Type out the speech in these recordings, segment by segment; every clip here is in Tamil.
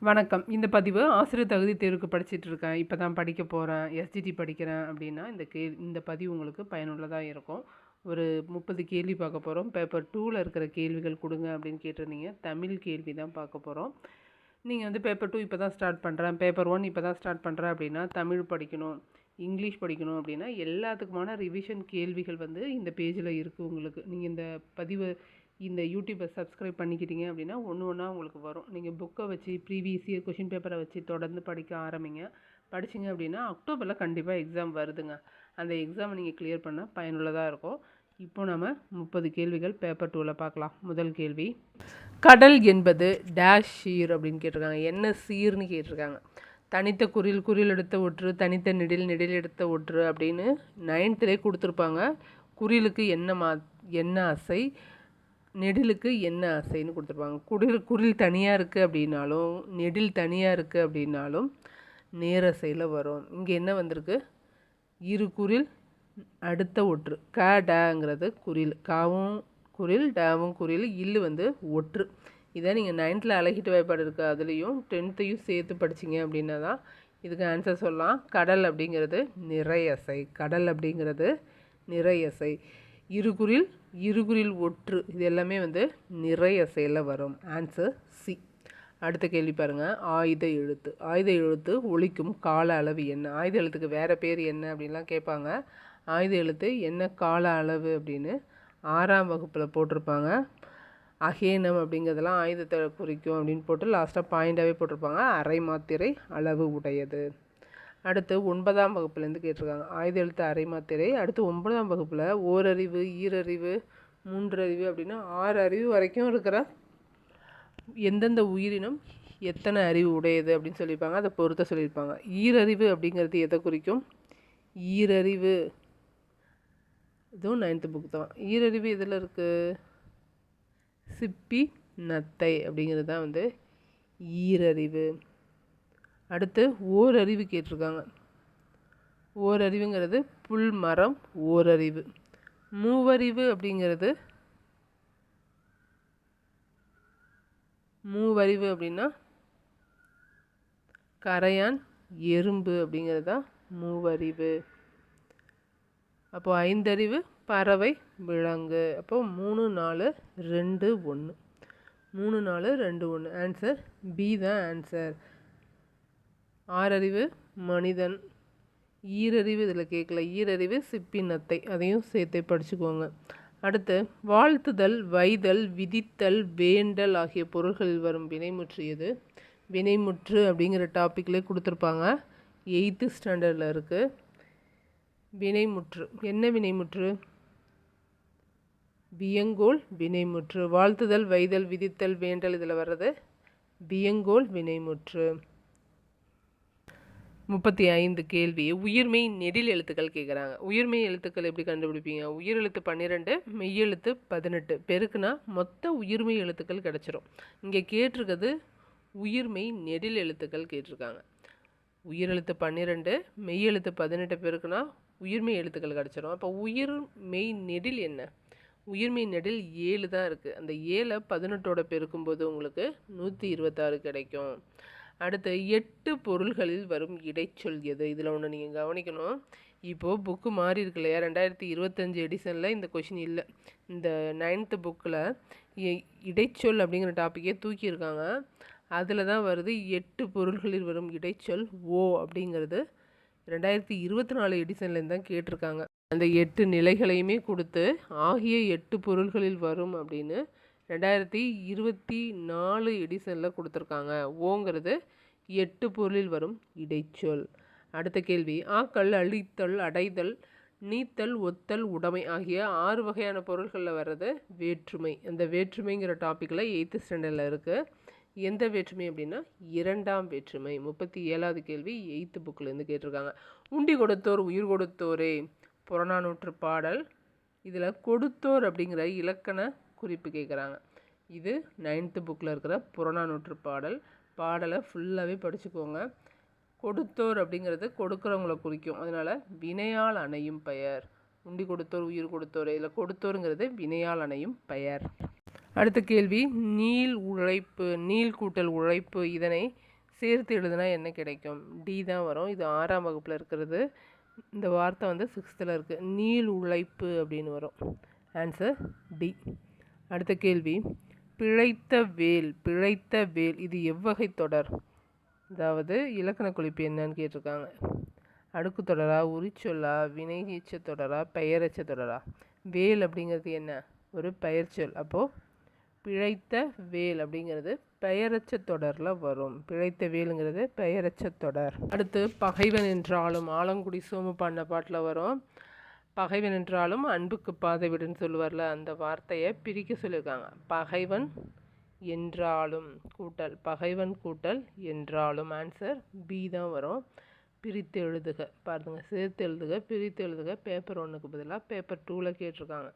வணக்கம். இந்த பதிவு ஆசிரியர் தகுதி தேர்வுக்கு படிச்சுட்டு இருக்கேன். இப்போ தான் படிக்க போகிறேன், எஸ்ஜிடி படிக்கிறேன் அப்படின்னா இந்த பதிவு உங்களுக்கு பயனுள்ளதாக இருக்கும். ஒரு 30 கேள்வி பார்க்க போகிறோம். பேப்பர் 2ல் இருக்கிற கேள்விகள் கொடுங்க அப்படின்னு கேட்டிருந்தீங்க. தமிழ் கேள்வி தான் பார்க்க போகிறோம். நீங்கள் வந்து பேப்பர் 2 இப்போ தான் ஸ்டார்ட் பண்ணுறேன், பேப்பர் 1 இப்போ தான் ஸ்டார்ட் பண்ணுறேன் அப்படின்னா தமிழ் படிக்கணும், இங்கிலீஷ் படிக்கணும் அப்படின்னா எல்லாத்துக்குமான ரிவிஷன் கேள்விகள் வந்து இந்த பேஜில் இருக்குது உங்களுக்கு. நீங்கள் இந்த யூடியூப்பை சப்ஸ்கிரைப் பண்ணிக்கிட்டீங்க அப்படின்னா ஒன்று ஒன்றா உங்களுக்கு வரும். நீங்கள் புக்கை வச்சு ப்ரீவியஸ் இயர் கொஷின் பேப்பரை வச்சு தொடர்ந்து படிக்க ஆரம்பிங்க. படிச்சிங்க அப்படின்னா அக்டோபரில் கண்டிப்பாக எக்ஸாம் வருதுங்க. அந்த எக்ஸாமை நீங்கள் கிளியர் பண்ண பயனுள்ளதாக இருக்கும். இப்போ நம்ம 30 கேள்விகள் பேப்பர் 2ல் பார்க்கலாம். முதல் கேள்வி, கடல் என்பது டேஷ் சீர் அப்படின்னு கேட்டிருக்காங்க. என்ன சீர்னு கேட்டிருக்காங்க. தனித்த குறில் எடுத்த ஒற்று, தனித்த நெடில் எடுத்த ஒற்று அப்படின்னு 9th கொடுத்துருப்பாங்க. குறிலுக்கு என்ன அசை, நெடிலுக்கு என்ன அசைன்னு கொடுத்துருப்பாங்க. குறில் தனியாக இருக்குது அப்படின்னாலும் நெடில் தனியாக இருக்குது அப்படின்னாலும் நேரசையில் வரும். இங்கே என்ன வந்திருக்கு, இரு குறில் அடுத்த ஒற்று. டங்கிறது குறில், காவும் குறில் டேவும் குறில், இல்லு வந்து ஒற்று. இதை நீங்கள் 9th அழகிட்டு வாய்ப்பாடு இருக்குது, அதுலேயும் 10th சேர்த்து படிச்சிங்க அப்படின்னா தான் இதுக்கு ஆன்சர் சொல்லலாம். கடல் அப்படிங்கிறது நிறையசை. கடல் அப்படிங்கிறது நிறையசை. இருகுறில் ஒற்று, இது எல்லாமே வந்து நிறையசையில் வரும். Answer C. அடுத்த கேள்வி பாருங்கள். ஆயுத எழுத்து ஒலிக்கும் கால அளவு என்ன? ஆயுத எழுத்துக்கு வேறு பேர் என்ன அப்படின்லாம் கேட்பாங்க. ஆயுத எழுத்து என்ன கால அளவு அப்படின்னு 6ஆம் வகுப்பில் போட்டிருப்பாங்க. அகேனம் அப்படிங்கிறதெல்லாம் ஆயுதத்தை குறிக்கும் அப்படின்னு போட்டு லாஸ்ட்டாக பாயிண்டாகவே போட்டிருப்பாங்க. அரை மாத்திரை அளவு உடையது. அடுத்து 9ஆம் வகுப்புலேருந்து கேட்டிருக்காங்க. ஆயுத எழுத்து அரை மாத்திரை. அடுத்து 9ஆம் வகுப்பில் ஓரறிவு, ஈரறிவு, மூன்றறிவு அப்படின்னு 6 அறிவு வரைக்கும் இருக்கிற எந்தெந்த உயிரினம் எத்தனை அறிவு உடையது அப்படின்னு சொல்லியிருப்பாங்க. அதை பொறுத்த சொல்லியிருப்பாங்க. ஈரறிவு அப்படிங்கிறது எதை குறிக்கும்? ஈரறிவு இதுவும் 9th புக் தான். ஈரறிவு இதில் இருக்குது, சிப்பி நத்தை அப்படிங்கிறது தான் வந்து ஈரறிவு. அடுத்து ஓரறிவு கேட்டிருக்காங்க. ஓரறிவுங்கிறது புல் மரம் ஓரறிவு. மூவறிவு அப்படின்னா கரையான் எறும்பு அப்படிங்கிறது தான் மூவறிவு. அப்போது 5 அறிவு பறவை விலங்கு. அப்போது 3 4 2 1. 3 4 2 1. ஆன்சர் பி தான் ஆன்சர். 6 அறிவு மனிதன். ஈரறிவு இதில் கேட்கல. ஈரறிவு சிப்பி நத்தை, அதையும் சேர்த்து படிச்சுக்கோங்க. அடுத்து வாழ்த்துதல், வைதல், விதித்தல், வேண்டல் ஆகிய பொருள்களில் வரும் வினைமுற்று எது? வினைமுற்று அப்படிங்கிற டாப்பிக்லேயே கொடுத்துருப்பாங்க. 8th ஸ்டாண்டர்டில் இருக்குது. வினைமுற்று என்ன? வினைமுற்று வியங்கோல் வினைமுற்று. வாழ்த்துதல், வைதல், விதித்தல், வேண்டல் இதில் வர்றது வியங்கோல் வினைமுற்று. 35 கேள்வி, உயிர்மெய் நெடில் எழுத்துக்கள் கேட்குறாங்க. உயிர்மெய் எழுத்துக்கள் எப்படி கண்டுபிடிப்பீங்க? உயிரெழுத்து 12, மெய்யெழுத்து 18 பெருக்குனா மொத்த உயிர்மெய் எழுத்துக்கள் கிடச்சிரும். இங்கே கேட்டிருக்கிறது உயிர்மெய் நெடில் எழுத்துக்கள் கேட்டிருக்காங்க. உயிரெழுத்து 12, மெய்யெழுத்து 18 பெருக்குனா உயிர்மெய் எழுத்துக்கள் கிடச்சிரும். அப்போ உயிர்மெய் நெடில் என்ன? உயிர்மெய் நெடில் 7 தான் இருக்குது. அந்த 7 18ஓட பெருக்கும்போது உங்களுக்கு 126 கிடைக்கும். அடுத்து 8 பொருள்களில் வரும் இடைச்சொல் எது? இதில் ஒன்று நீங்கள் கவனிக்கணும். இப்போது புக்கு மாறி இருக்கு இல்லையா? 2025 எடிஷனில் இந்த கொஷின் இல்லை. இந்த 9th புக்கில் இடைச்சொல் அப்படிங்கிற டாப்பிக்கே தூக்கியிருக்காங்க. அதில் தான் வருது 8 பொருள்களில் வரும் இடைச்சொல் ஓ அப்படிங்கிறது 2024 எடிஷன்லேருந்து தான் கேட்டிருக்காங்க. அந்த 8 நிலைகளையுமே கொடுத்து ஆகிய 8 பொருள்களில் வரும் அப்படின்னு 2024 எடிஷனில் கொடுத்துருக்காங்க. ஓங்கிறது 8 பொருளில் வரும் இடைச்சொல். அடுத்த கேள்வி, ஆக்கல், அழித்தல், அடைதல், நீத்தல், ஒத்தல், உடைமை ஆகிய 6 வகையான பொருள்களில் வர்றது வேற்றுமை. அந்த வேற்றுமைங்கிற டாப்பிக்கில் 8th ஸ்டாண்டர்டில் இருக்குது. எந்த வேற்றுமை அப்படின்னா 2ஆம் வேற்றுமை. 37வது கேள்வி 8th புக்கிலேருந்து கேட்டிருக்காங்க. உண்டி கொடுத்தோர் உயிர் கொடுத்தோரே புறநானூற்று பாடல். இதில் கொடுத்தோர் அப்படிங்கிற இலக்கண குறிப்பு கேட்குறாங்க. இது 9th புக்கில் இருக்கிற புறநானூற்று பாடலை ஃபுல்லாகவே படிச்சுக்கோங்க. கொடுத்தோர் அப்படிங்கிறது கொடுக்குறவங்கள குறிக்கும். அதனால் வினையால் அணையும் பெயர். உண்டி கொடுத்தோர் உயிர் கொடுத்தோர், இதில் கொடுத்தோருங்கிறது வினையால் அணையும் பெயர். அடுத்த கேள்வி, நீள் கூட்டல் உழைப்பு இதனை சேர்த்து எழுதுனா என்ன கிடைக்கும்? டி தான் வரும். இது 6ஆம் வகுப்பில் இருக்கிறது. இந்த வார்த்தை வந்து 6th இருக்குது. நீள் உழைப்பு அப்படின்னு வரும். Answer D. அடுத்த கேள்வி, பிழைத்த வேல். பிழைத்த வேல் இது எவ்வகை தொடர்? அதாவது இலக்கண குறிப்பு என்னன்னு கேட்டிருக்காங்க. அடுக்கு தொடரா, உரிச்சொல்லா, வினையெச்ச தொடரா, பெயரெச்ச தொடரா? வேல் அப்படிங்கிறது என்ன? ஒரு பெயர்ச்சொல். அப்போது பிழைத்த வேல் அப்படிங்கிறது பெயரச்ச தொடரில் வரும். பிழைத்த வேலுங்கிறது பெயரச்ச தொடர். அடுத்து பகைவன் என்றாலும், ஆலங்குடி சோமு பாடின பாட்டில் வரும். பகைவன் என்றாலும் அன்புக்கு பாதை விடுன்னு சொல்லுவார்ல, அந்த வார்த்தையை பிரிக்க சொல்லியிருக்காங்க. பகைவன் என்றாலும் கூட்டல், பகைவன் கூட்டல் என்றாலும். ஆன்சர் பி தான் வரும். பிரித்து எழுதுக. பாருங்க, சேர்த்து எழுதுக, பிரித்து எழுதுக. பேப்பர் 1க்கு பதிலாக பேப்பர் 2ல் கேட்டிருக்காங்க.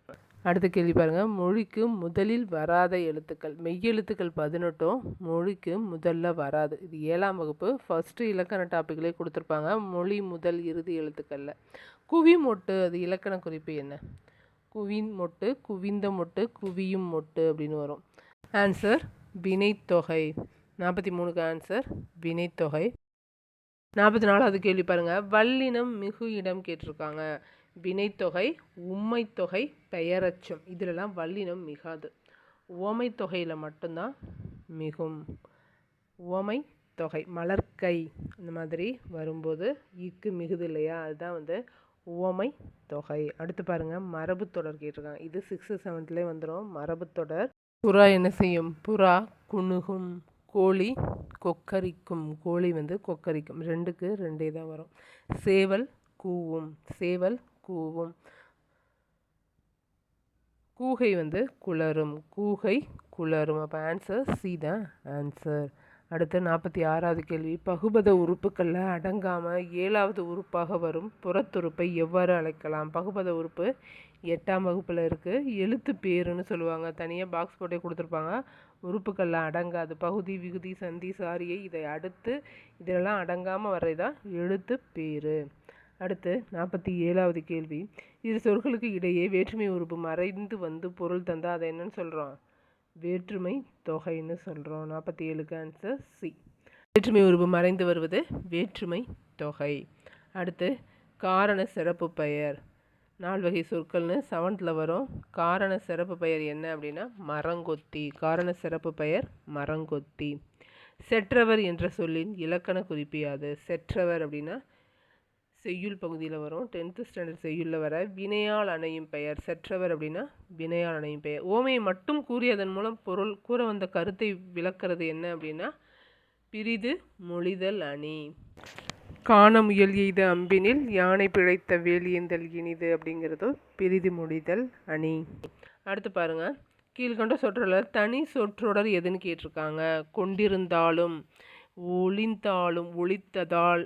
அடுத்த கேள்வி பாருங்கள், மொழிக்கு முதலில் வராத எழுத்துக்கள். மெய்யெழுத்துக்கள் 18, மொழிக்கு முதல்ல வராது. இது 7ஆம் வகுப்பு ஃபஸ்ட்டு இலக்கண டாப்பிக்லேயே கொடுத்துருப்பாங்க. மொழி முதல் இறுதி எழுத்துக்களில் குவி மொட்டு, அது இலக்கண குறிப்பு என்ன? குவின் மொட்டு, குவிந்த மொட்டு, குவியும் மொட்டு அப்படின்னு வரும். ஆன்சர் வினைத்தொகை. 43க்கு ஆன்சர் வினைத்தொகை. 44வது கேள்வி பாருங்கள், வல்லினம் மிகு இடம் கேட்டிருக்காங்க. வினைத்தொகை, உம்மைத்தொகை, பெயரச்சம் இதிலெல்லாம் வல்லினம் மிகாது. உவமை தொகையில் மட்டும்தான் மிகும். உவமை தொகை, மலர்கை இந்த மாதிரி வரும்போது இக்கு மிகுது இல்லையா, அதுதான் வந்து உவமை தொகை. அடுத்து பாருங்கள், மரபு தொடர் கேட்டிருக்காங்க. இது 6th 7th வந்துடும். மரபு தொடர். புறா என்ன செய்யும்? புறா குணுகும். கோழி கொக்கரிக்கும். கோழி வந்து கொக்கரிக்கும். 2க்கு 2 தான் வரும். சேவல் கூவும். சேவல் கூவும். கூகை வந்து குளரும். கூகை குளரும். அப்போ ஆன்சர் சி தான் ஆன்சர். அடுத்து 46வது கேள்வி, பகுபத உறுப்புக்களில் அடங்காமல் 7வது உறுப்பாக வரும் புறத்துறுப்பை எவ்வாறு அழைக்கலாம்? பகுபத உறுப்பு 8ஆம் வகுப்பில் இருக்குது. எழுத்து பேருன்னு சொல்லுவாங்க. தனியாக பாக்ஸ் போட்டே கொடுத்துருப்பாங்க. உறுப்புக்களில் அடங்காது. பகுதி, விகுதி, சந்தி, சாரியை இதை அடுத்து இதெல்லாம் அடங்காமல் வர்றதுதான் எழுத்து பேர். அடுத்து 47வது கேள்வி, இரு சொற்களுக்கு இடையே வேற்றுமை உறுப்பு மறைந்து வந்து பொருள் தந்தால் அதை என்னன்னு சொல்கிறோம்? வேற்றுமை தொகைன்னு சொல்கிறோம். 47க்கு ஆன்சர் சி. வேற்றுமை உறுப்பு மறைந்து வருவது வேற்றுமை தொகை. அடுத்து காரண சிறப்பு பெயர். 4 வகை சொற்கள்னு 7th வரும். காரண சிறப்பு பெயர் என்ன அப்படின்னா மரங்கொத்தி. காரண சிறப்பு பெயர் மரங்கொத்தி. செற்றவர் என்ற சொல்லின் இலக்கண குறிப்பு யாது? செற்றவர் அப்படின்னா செய்யுள் பகுதியில் வரும். 10th ஸ்டாண்டர்ட் செய்யுளில் வர வினையால் அணையும் பெயர். செற்றவர் அப்படின்னா வினையால் அணையும் பெயர். ஓமையை மட்டும் கூறியதன் மூலம் பொருள் கூற வந்த கருத்தை விளக்கிறது என்ன அப்படின்னா பிரிது மொழிதல் அணி. காண முயல் எய்த அம்பினில் யானை பிழைத்த வேலியந்தல் இனிது அப்படிங்கிறது பிரிது மொழிதல் அணி. அடுத்து பாருங்க, கீழ்கண்ட சொற்றொடர் தனி சொற்றொடர் எதுன்னு கேட்டிருக்காங்க. கொண்டிருந்தாலும், ஒளிந்தாலும், ஒளித்ததால்,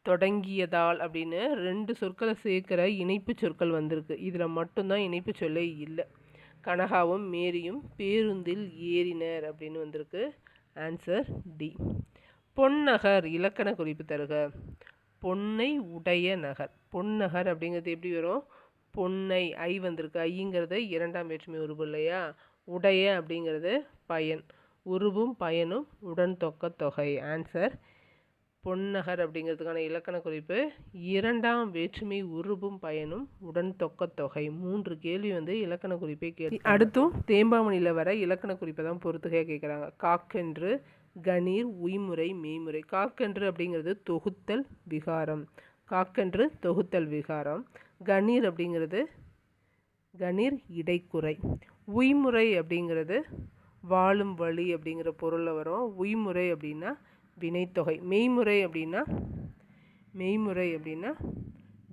தொடங்கியதால் அப்படின்னு 2 சொற்களை சேர்க்கிற இணைப்பு சொற்கள் வந்திருக்கு. இதில் மட்டும்தான் இணைப்பு சொல்லே இல்லை. கனகாவும் மேரியும் பேருந்தில் ஏறினர் அப்படின்னு வந்திருக்கு. Answer D. பொன்னகர் இலக்கண குறிப்பு தருக. பொன்னை உடைய நகர். பொன்னகர் அப்படிங்கிறது எப்படி வரும்? பொன்னை ஐ வந்திருக்கு. ஐங்கிறது 2ஆம் வேற்றுமை உருவு இல்லையா? உடைய அப்படிங்கிறது பயன். உருவும் பயனும் உடன் தொக்க தொகை. ஆன்சர் பொன்னகர் அப்படிங்கிறதுக்கான இலக்கண குறிப்பு 2ஆம் வேற்றுமை உருவும் பயனும் உடன் தொக்க தொகை. 3 கேள்வி வந்து இலக்கண குறிப்பை கேட்டு. அடுத்தும் தேம்பாமணியில் வர இலக்கண குறிப்பை தான் பொறுத்துகையாக கேட்குறாங்க. காக்கென்று, கணீர், உய்முறை, மெய்முறை. காக்கென்று அப்படிங்கிறது தொகுத்தல் விகாரம். காக்கென்று தொகுத்தல் விகாரம். கணீர் அப்படிங்கிறது கணீர் இடைக்குறை. உய்முறை அப்படிங்கிறது வாழும் வழி அப்படிங்கிற பொருளில் வரும். உய்முறை அப்படின்னா வினைத்தொகை. மெய்முறை அப்படின்னா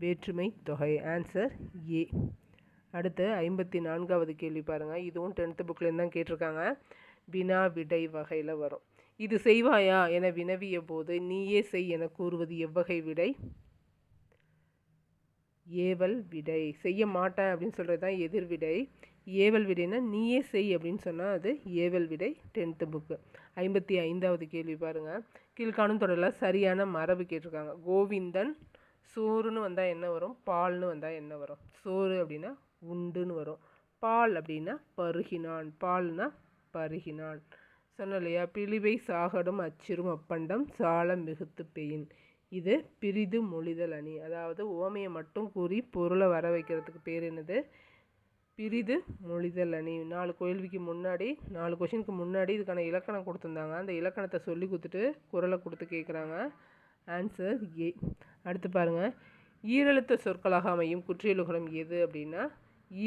வேற்றுமை தொகை. Answer A. அடுத்து 54வது கேள்வி பாருங்கள். இதுவும் 10th புக்லேருந்து தான் கேட்டிருக்காங்க. வினா விடை வகையில் வரும். இது செய்வாயா என வினவிய போது நீயே செய் என கூறுவது எவ்வகை விடை? ஏவல் விடை. செய்ய மாட்டேன் அப்படின்னு சொல்கிறது தான் எதிர்விடை. ஏவல் விடைனா நீயே செய் அப்படின்னு சொன்னால் அது ஏவல் விடை. 10th book. 55வது கேள்வி பாருங்கள். கீழ்காணும் தொடரில் சரியான மரபு கேட்டிருக்காங்க. கோவிந்தன் சோறுன்னு வந்தால் என்ன வரும்? பால்னு வந்தால் என்ன வரும்? சோறு அப்படின்னா உண்டுன்னு வரும். பால் அப்படின்னா பருகினான். பால்னா பருகினான். சொன்னோம் இல்லையா, பிழிவை சாகடும் அச்சிறும் அப்பண்டம் சால மிகுத்து பெயின். இது பிரிது மொழிதல் அணி. அதாவது உவமையை மட்டும் கூறி பொருளை வர வைக்கிறதுக்கு பேர் என்னது? பிரிது மொழிதல் அணி. 4 கேள்விக்கு முன்னாடி 4 கொஷினுக்கு முன்னாடி இதுக்கான இலக்கணம் கொடுத்துருந்தாங்க. அந்த இலக்கணத்தை சொல்லி கொடுத்துட்டு குறளை கொடுத்து கேட்குறாங்க. Answer A. அடுத்து பாருங்கள், ஈரெழுத்து சொற்களாக அமையும் குற்றியலுகரம் எது அப்படின்னா,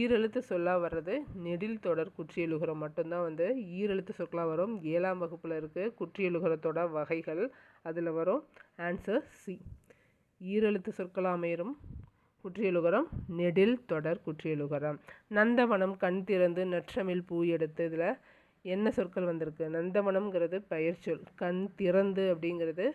ஈரெழுத்து சொல்லாக வர்றது நெடில் தொடர் குற்றியலுகரம் மட்டும்தான் ஈரெழுத்து சொற்களாக வரும். 7ஆம் வகுப்பில் இருக்குது குற்றியலுகரத்தோட வகைகள், அதில் வரும். Answer C. ஈரெழுத்து சொற்களாக அமையும் குற்றியலுகரம் நெடில் தொடர் குற்றியலுகரம். நந்தவனம், கண் திறந்து, நற்றமிழ் பூ எடுத்து, இதில் என்ன சொற்கள் வந்திருக்கு? நந்தவனம்ங்கிறது பெயர்ச்சொல், கண் திறந்து அப்படிங்கிறது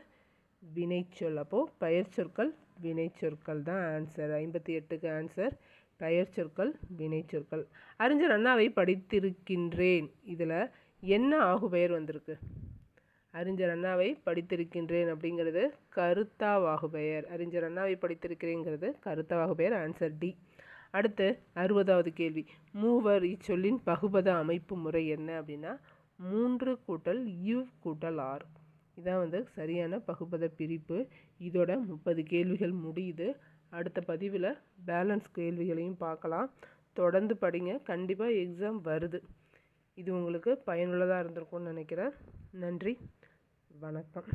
வினைச்சொல். அப்போது பெயர் சொற்கள் வினைச்சொற்கள் தான் ஆன்சர். 58க்கு ஆன்சர் பெயர் சொற்கள் வினைச்சொற்கள். அறிஞர் அண்ணாவை படித்திருக்கின்றேன், இதில் என்ன ஆகுபெயர் வந்திருக்கு? அறிஞர் அண்ணாவை படித்திருக்கின்றேன் அப்படிங்கிறது கருத்தாவாகுபெயர். அறிஞர் அண்ணாவை படித்திருக்கிறேங்கிறது கருத்தாவாகுபெயர். Answer D. அடுத்து 60வது கேள்வி, மூவர் இச்சொல்லின் பகுபத அமைப்பு முறை என்ன அப்படின்னா 3 கூட்டல் இவ் கூட்டல் ஆர். இதான் சரியான பகுபத பிரிப்பு. இதோட 30 கேள்விகள் முடியுது. அடுத்த பதிவில் பேலன்ஸ் கேள்விகளையும் பார்க்கலாம். தொடர்ந்து படிங்க, கண்டிப்பாக எக்ஸாம் வருது. இது உங்களுக்கு பயனுள்ளதாக இருந்திருக்கும்னு நினைக்கிறேன். நன்றி, வணக்கம்.